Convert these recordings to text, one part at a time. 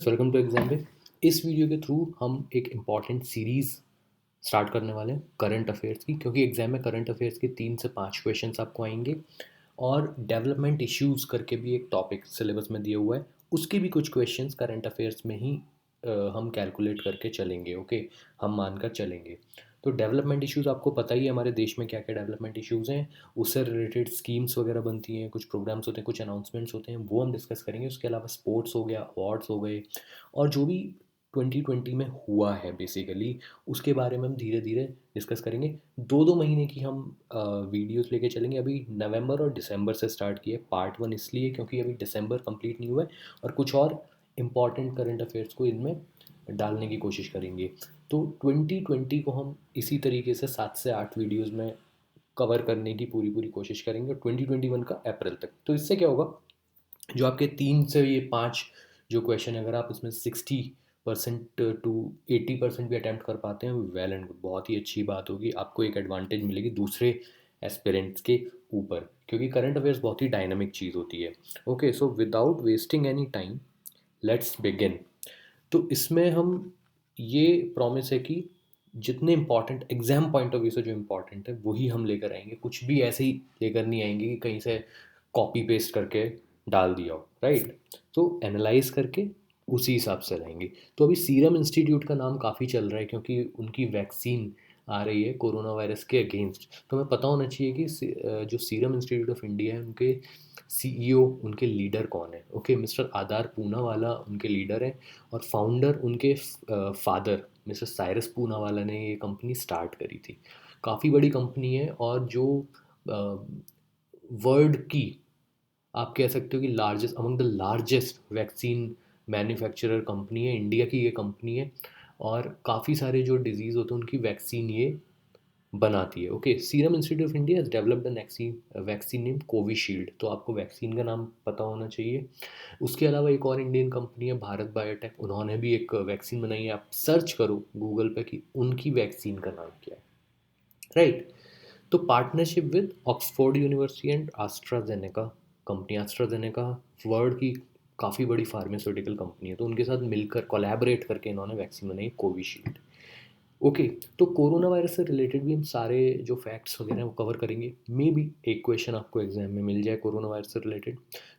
Welcome to exam पे। इस video के थ्रू हम एक इम्पॉर्टेंट सीरीज़ स्टार्ट करने वाले हैं करंट अफेयर्स की, क्योंकि एग्जाम में करंट अफेयर्स के 3 से 5 क्वेश्चंस आपको आएंगे और डेवलपमेंट इश्यूज़ करके भी एक टॉपिक सिलेबस में दिया हुआ है, उसके भी कुछ क्वेश्चंस करंट अफेयर्स में ही हम कैलकुलेट करके चलेंगे। ओके, हम मानकर चलेंगे। तो डेवलपमेंट इश्यूज़ आपको पता ही है हमारे देश में क्या क्या डेवलपमेंट इश्यूज़ हैं, उससे रिलेटेड स्कीम्स वगैरह बनती हैं, कुछ प्रोग्राम्स होते हैं, कुछ अनाउंसमेंट्स होते हैं, वो हम डिस्कस करेंगे। उसके अलावा स्पोर्ट्स हो गया, अवार्ड्स हो गए, और जो भी 2020 में हुआ है बेसिकली उसके बारे में हम धीरे धीरे डिस्कस करेंगे। 2-2 महीने की हम वीडियोस लेके चलेंगे। अभी नवंबर और दिसंबर से स्टार्ट किए पार्ट 1, इसलिए क्योंकि अभी दिसंबर कंप्लीट नहीं हुआ है और कुछ और इम्पॉर्टेंट करंट अफेयर्स को इनमें डालने की कोशिश करेंगे। तो 2020 को हम इसी तरीके से 7 से 8 वीडियोस में कवर करने की पूरी पूरी कोशिश करेंगे, और 2021 का अप्रैल तक। तो इससे क्या होगा, जो आपके 3 से ये 5 जो क्वेश्चन, अगर आप इसमें 60% टू 80% भी अटैम्प्ट कर पाते हैं, वेल एंड गुड, बहुत ही अच्छी बात होगी। आपको एक एडवांटेज मिलेगी दूसरे एस्पिरेंट्स के ऊपर, क्योंकि करंट अफेयर्स बहुत ही डायनामिक चीज़ होती है। Okay, so without wasting any time, let's begin. तो इसमें हम ये प्रॉमिस है कि जितने important exam point of view से जो इम्पोर्टेंट है वही हम लेकर आएंगे, कुछ भी ऐसे ही लेकर नहीं आएंगे कि कहीं से कॉपी पेस्ट करके डाल दिया हो, राइट। तो एनालाइज करके उसी हिसाब से रहेंगे। तो अभी सीरम इंस्टीट्यूट का नाम काफ़ी चल रहा है, क्योंकि उनकी वैक्सीन आ रही है कोरोना वायरस के अगेंस्ट। तो हमें पता होना चाहिए कि जो सीरम इंस्टीट्यूट ऑफ इंडिया है उनके सीईओ, उनके लीडर कौन है। ओके, मिस्टर आदार पूनावाला उनके लीडर हैं, और फाउंडर उनके फादर मिस्टर साइरस पूनावाला ने ये कंपनी स्टार्ट करी थी। काफ़ी बड़ी कंपनी है, और जो वर्ल्ड की, आप कह सकते हो कि largest among the largest vaccine manufacturer company है, इंडिया की ये कंपनी है। और काफ़ी सारे जो डिजीज़ होते हैं उनकी वैक्सीन ये बनाती है। Okay, serum institute of India has developed the vaccine name Covishield. तो आपको वैक्सीन का नाम पता होना चाहिए। उसके अलावा एक और इंडियन कंपनी है भारत बायोटेक, उन्होंने भी एक वैक्सीन बनाई है। आप सर्च करो गूगल पे कि उनकी वैक्सीन का नाम क्या है, राइट। तो partnership with Oxford university and AstraZeneca company, AstraZeneca world की काफ़ी बड़ी फार्मास्यूटिकल कंपनी है, तो उनके साथ मिलकर कोलैबोरेट करके इन्होंने वैक्सीन बनाई कोविशील्ड। ओके, तो कोरोना वायरस से रिलेटेड भी हम सारे जो फैक्ट्स वगैरह हैं वो कवर करेंगे। मे बी एक क्वेश्चन आपको एग्जाम में मिल जाए कोरोना वायरस से related.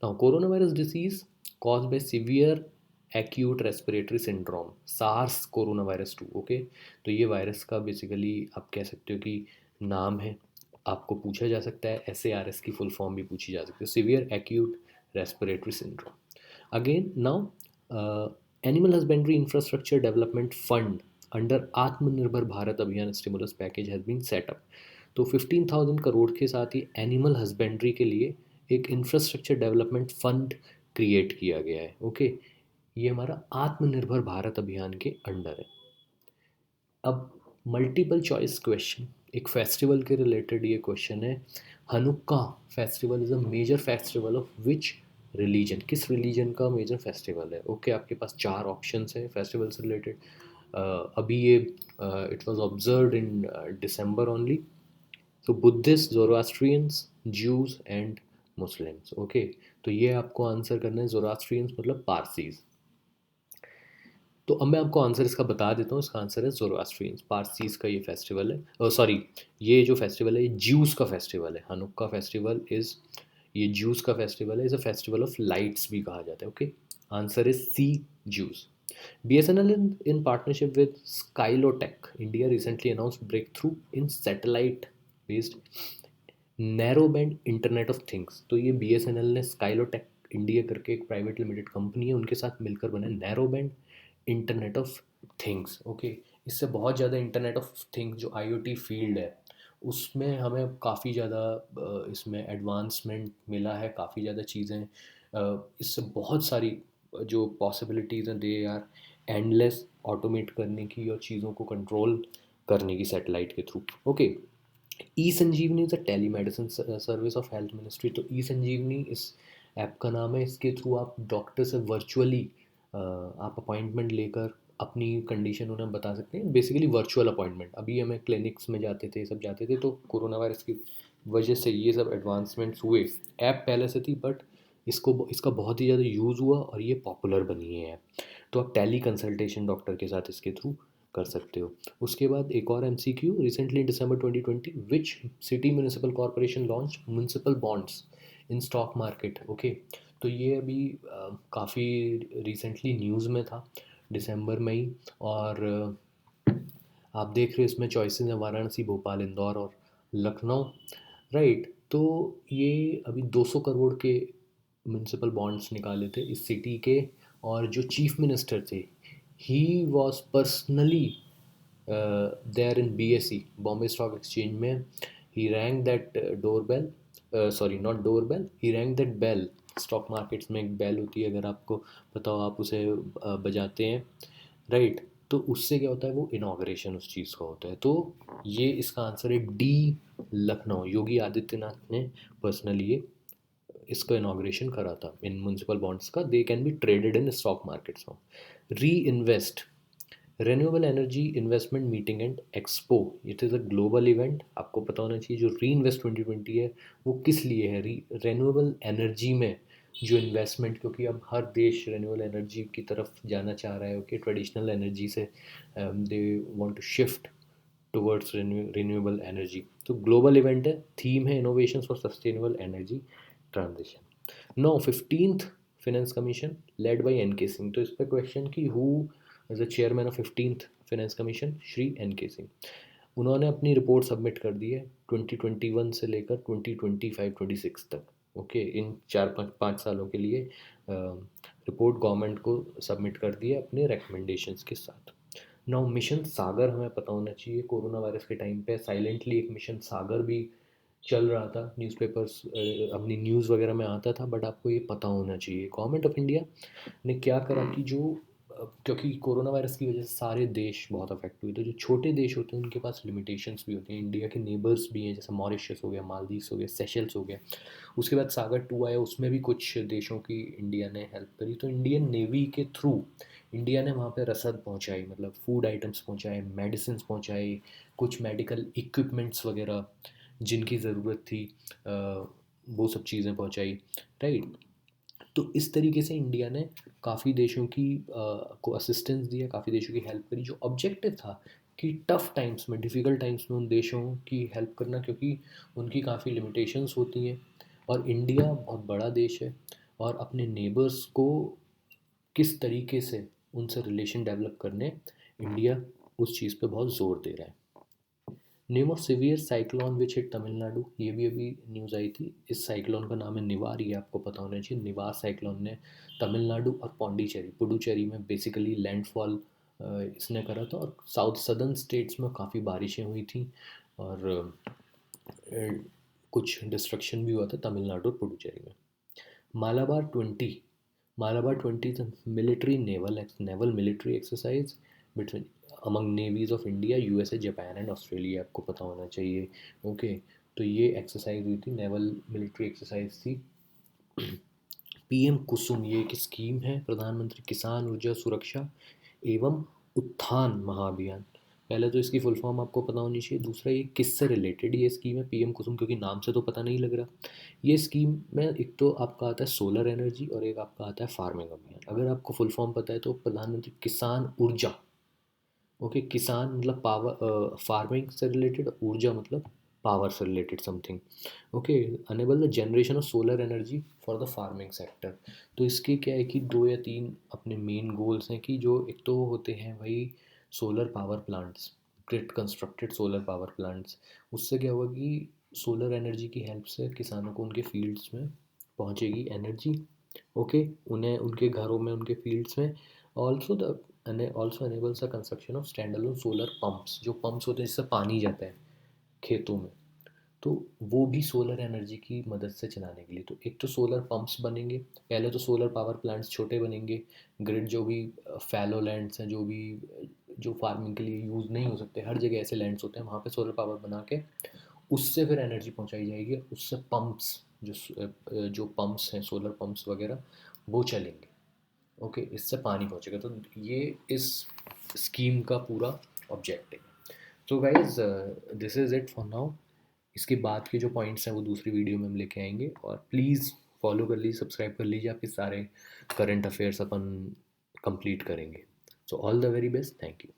Now, corona virus disease cause by severe acute respiratory syndrome, SARS corona virus 2। Okay, तो ये वायरस का बेसिकली आप कह सकते हो कि नाम है। आपको पूछा जा सकता है, SARS की फुल फॉर्म भी पूछी जा सकती है, severe acute respiratory syndrome. Again now, animal husbandry infrastructure development fund under Atmanirbhar Bharat Abhiyan stimulus package has been setup. तो 15,000 करोड़ के साथ ही एनिमल हस्बेंड्री के लिए एक इंफ्रास्ट्रक्चर डेवलपमेंट फंड क्रिएट किया गया है। ओके, ये हमारा आत्मनिर्भर भारत अभियान के अंडर है। अब मल्टीपल चॉइस क्वेश्चन, एक फेस्टिवल के रिलेटेड ये क्वेश्चन है। Hanukkah festival is a major festival of which religion, किस रिलीजन का मेजर फेस्टिवल है। ओके, आपके पास 4 ऑप्शंस हैं फेस्टिवल से रिलेटेड। अभी ये it was observed in December only. तो Buddhist, Zoroastrians, Jews and Muslims. Okay, तो ये आपको आंसर करना है। जोरोस्ट्रियंस मतलब पारसीज। तो अब मैं आपको आंसर इसका बता देता हूँ। इसका आंसर है जोरोस्ट्रियंस, पारसीज का ये फेस्टिवल है। सॉरी, ये जो फेस्टिवल है ये ज्यूज का फेस्टिवल है। हनुक्का फेस्टिवल इज़, ये ज्यूज का फेस्टिवल है, is a festival of lights भी कहा जाता है। Okay, answer is C, Jews. BSNL in partnership with Skylotech India recently announced breakthrough in satellite based narrow band internet of things. तो ये BSNL ने स्काइलोटेक इंडिया करके एक प्राइवेट लिमिटेड कंपनी है, उनके साथ मिलकर बना narrow band internet of things. Okay, इससे बहुत ज़्यादा इंटरनेट ऑफ थिंग्स जो IoT फील्ड है उसमें हमें काफ़ी ज़्यादा इसमें एडवांसमेंट मिला है, काफ़ी ज़्यादा चीज़ें इससे बहुत सारी जो पॉसिबिलिटीज़ हैं दे आर एंडलेस, ऑटोमेट करने की और चीज़ों को कंट्रोल करने की सैटेलाइट के थ्रू। Okay, e Sanjeevani is a telemedicine service of health ministry. तो ई संजीवनी इस ऐप का नाम है। इसके थ्रू आप डॉक्टर से वर्चुअली आप अपॉइंटमेंट लेकर अपनी कंडीशन उन्हें बता सकते हैं, बेसिकली वर्चुअल अपॉइंटमेंट। अभी हमें क्लिनिक्स में जाते थे, सब जाते थे, तो कोरोना वायरस की वजह से ये सब एडवांसमेंट्स हुए। ऐप पहले से थी, बट इसका बहुत ही ज़्यादा यूज़ हुआ और ये पॉपुलर बनी है ऐप। तो आप टेली कंसल्टेशन डॉक्टर के साथ इसके थ्रू कर सकते हो। उसके बाद एक और MCQ, recently in December 2020 which city municipal corporation launch municipal bonds in stock market. Okay, तो ये अभी काफ़ी रिसेंटली न्यूज़ में था, दिसंबर में ही। और आप देख रहे हो इसमें चॉइसेस हैं वाराणसी, भोपाल, इंदौर और लखनऊ, राइट। तो ये अभी 200 करोड़ के म्यूनसिपल बॉन्ड्स निकाले थे इस सिटी के। और जो चीफ मिनिस्टर थे, he was personally there in BSE, Bombay stock exchange में। He rang that doorbell, sorry not doorbell, he rang that bell. Stock markets में एक बेल होती है, अगर आपको पता हो आप उसे बजाते हैं, राइट। तो उससे क्या होता है, वो इनाग्रेशन उस चीज़ का होता है। तो ये इसका आंसर है डी, लखनऊ। योगी आदित्यनाथ ने पर्सनली ये इसका इनाग्रेशन करा था इन म्यूनसिपल बॉन्ड्स का। They can be traded in stock markets now. Re invest, renewable energy investment meeting and expo, it is a global event. आपको पता होना चाहिए जो री इन्वेस्ट 2020 है वो किस लिए है। रेन्यूएबल एनर्जी में जो इन्वेस्टमेंट, क्योंकि अब हर देश रेन्यूएबल एनर्जी की तरफ जाना चाह रहा है। ओके, ट्रेडिशनल एनर्जी से they want to shift towards renewable energy. तो ग्लोबल इवेंट है, थीम है innovation for sustainable energy transition. Now 15th finance commission led by N K Singh. तो इस पर क्वेश्चन कि who is the chairman of 15th finance commission, Shri N K Singh. उन्होंने अपनी report submit कर दी है 2021 से लेकर 2025-26 तक। ओके, इन 4-5 सालों के लिए रिपोर्ट गवर्नमेंट को सबमिट कर दी है अपने रिकमेंडेशंस के साथ। नाउ मिशन सागर, हमें पता होना चाहिए कोरोना वायरस के टाइम पे साइलेंटली एक मिशन सागर भी चल रहा था, न्यूज़पेपर्स अपनी न्यूज़ वगैरह में आता था, बट आपको ये पता होना चाहिए गवर्नमेंट ऑफ इंडिया ने क्या करा कि जो क्योंकि कोरोना वायरस की वजह से सारे देश बहुत अफेक्ट हुए, तो जो छोटे देश होते हैं उनके पास लिमिटेशंस भी होती हैं। इंडिया के नेबर्स भी हैं, जैसे मॉरिशस हो गया, मालदीव्स हो गया, सेशल्स हो गया। उसके बाद सागर 2 आया, उसमें भी कुछ देशों की इंडिया ने हेल्प करी। तो इंडियन नेवी के थ्रू इंडिया ने वहाँ पे रसद पहुँचाई, मतलब फूड आइटम्स पहुँचाए, मेडिसिन पहुँचाए, कुछ मेडिकल इक्विपमेंट्स वगैरह जिनकी ज़रूरत थी, वो सब चीज़ें पहुँचाई, राइट। तो इस तरीके से इंडिया ने काफ़ी देशों की को असिस्टेंस दिया, काफ़ी देशों की हेल्प करी। जो ऑब्जेक्टिव था कि टफ़ टाइम्स में, डिफ़िकल्ट टाइम्स में उन देशों की हेल्प करना, क्योंकि उनकी काफ़ी लिमिटेशंस होती हैं। और इंडिया बहुत बड़ा देश है, और अपने नेबर्स को किस तरीके से उनसे रिलेशन डेवलप करने, इंडिया उस चीज़ पे बहुत ज़ोर दे रहा है। Name of severe cyclone which hit Tamil Nadu, ये भी अभी न्यूज़ आई थी। इस साइक्लोन का नाम है निवार, ये आपको पता होना चाहिए। निवार साइक्लोन ने तमिलनाडु और पौंडीचेरी, पुडुचेरी में बेसिकली लैंडफॉल इसने करा था, और साउथ सदर्न स्टेट्स में काफ़ी बारिशें हुई थी, और कुछ डिस्ट्रक्शन भी हुआ था तमिलनाडु और पुडुचेरी में। Malabar 20, Malabar 20 military naval military exercise between among navies of India, USA, Japan and Australia, आपको पता होना चाहिए। ओके, तो ये एक्सरसाइज हुई थी, नेवल मिलिट्री एक्सरसाइज थी। पीएम कुसुम, ये एक स्कीम है, प्रधानमंत्री किसान ऊर्जा सुरक्षा एवं उत्थान महाअभियान। पहले तो इसकी फुल फॉर्म आपको पता होनी चाहिए। दूसरा, ये किससे रिलेटेड ये स्कीम है पीएम कुसुम, क्योंकि नाम से तो पता नहीं लग रहा। ये स्कीम में एक तो आपका आता है सोलर एनर्जी, और एक आपका आता है फार्मिंग अभियान। अगर आपको फुल फॉर्म पता है तो प्रधानमंत्री किसान ऊर्जा, ओके, किसान मतलब पावर, फार्मिंग से रिलेटेड, ऊर्जा मतलब पावर से related something. Okay, enable the generation of solar energy for the farming sector. तो इसके क्या है कि 2 या 3 अपने मेन गोल्स हैं, कि जो एक तो होते हैं भाई solar power plants, grid constructed solar power plants. उससे क्या होगा कि सोलर एनर्जी की हेल्प से किसानों को उनके फील्ड्स में पहुंचेगी एनर्जी। ओके, उन्हें उनके घरों में, उनके फील्ड्स में। Also the also enables the construction of stand alone solar pumps, जो पम्प्स होते हैं जिससे पानी जाता है खेतों में, तो वो भी सोलर एनर्जी की मदद से चलाने के लिए। तो एक तो सोलर पंप्स बनेंगे, पहले तो सोलर पावर प्लांट्स छोटे बनेंगे। ग्रिड जो भी फैलो लैंड्स हैं, जो भी जो फार्मिंग के लिए यूज़ नहीं हो सकते, हर जगह ऐसे लैंड्स होते हैं, वहाँ पे सोलर पावर बना के उससे फिर एनर्जी पहुँचाई जाएगी। उससे पंप्स, जो पंप्स हैं, सोलर पंप्स वगैरह, वो चलेंगे। ओके, इससे पानी पहुँचेगा। तो ये इस स्कीम का पूरा ऑब्जेक्टिव है। तो guys, this is it for now. इसके बाद के जो पॉइंट्स हैं वो दूसरी वीडियो में हम लेके आएंगे। और प्लीज़ फॉलो कर लीजिए, सब्सक्राइब कर लीजिए, आपके सारे करंट अफेयर्स अपन कंप्लीट करेंगे। So all the very best, thank you.